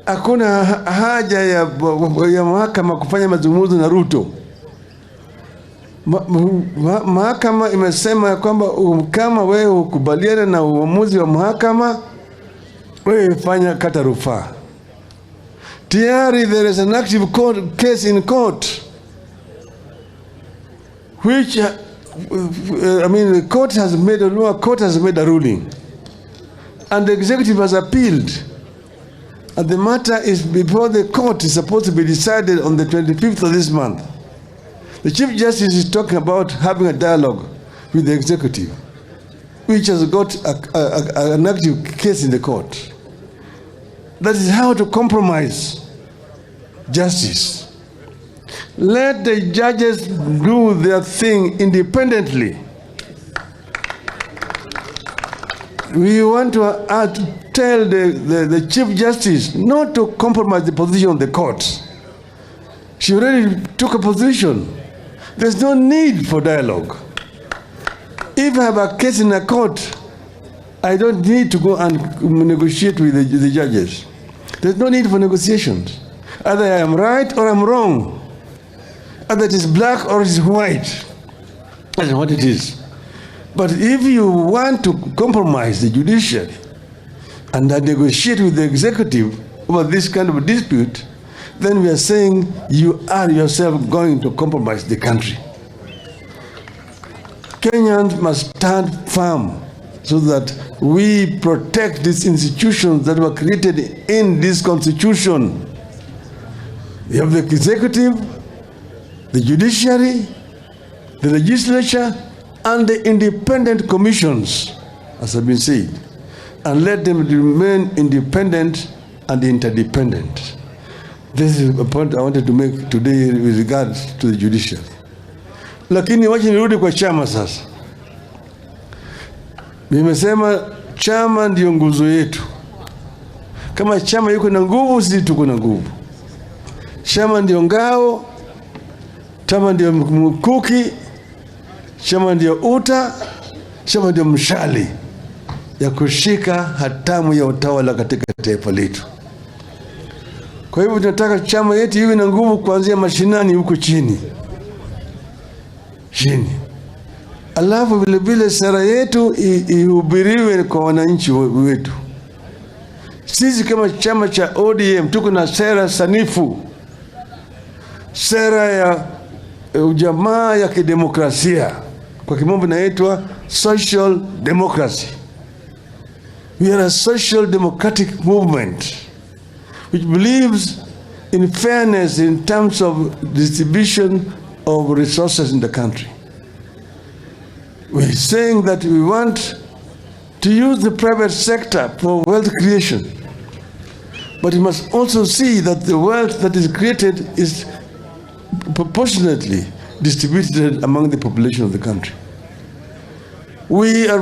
hakuna haja ya mahakama kufanya mazungumzo na Ruto. Mahakama imesema ya kwamba kama wewe ukubaliana na uamuzi wa mahakama, wewe fanya kata rufaa. Tayari there is an active case in court which the court has made a law, court has made a ruling, and the executive has appealed, and the matter is before the court. Is supposed to be decided on the 25th of this month. The Chief Justice is talking about having a dialogue with the executive, which has got an active case in the court. That is how to compromise justice. Let the judges do their thing independently. We want to tell the Chief Justice not to compromise the position of the court. She already took a position. There's no need for dialogue. If I have a case in a court, I don't need to go and negotiate with the judges. There's no need for negotiations. Either I am right or I'm wrong. Either it is black or it is white. That's what it is. But if you want to compromise the judiciary and negotiate with the executive over this kind of dispute, then we are saying you are yourself going to compromise the country. Kenyans must stand firm so that we protect these institutions that were created in this constitution. We have the executive, the judiciary, the legislature, and the independent commissions, as has been said, and let them remain independent and interdependent. This is a point I wanted to make today with regards to the judiciary. Lakini wacha nirudi kwa chama sasa. Nimesema chama ndio nguzo yetu. Kama chama yuko na nguvu, sisi tuko na nguvu. Chama ndio ngao, chama ndio mkuki, chama ndio uta, chama ndio mshali ya kushika hatamu ya utawala katika taifa letu. Kwa hivyo tunataka chama yetu iwe na nguvu kuanzia mashinani huko chini. Alafu vile vile sera yetu ihubiriwe kwa wananchi wetu. Sisi kama chama cha ODM tuko na sera sanifu. Sera ya ujamaa ya kidemokrasia. Kwa kimombo inaitwa social democracy. We are a social democratic movement which believes in fairness in terms of distribution of resources in the country. We're saying that we want to use the private sector for wealth creation. But we must also see that the wealth that is created is proportionately distributed among the population of the country. We are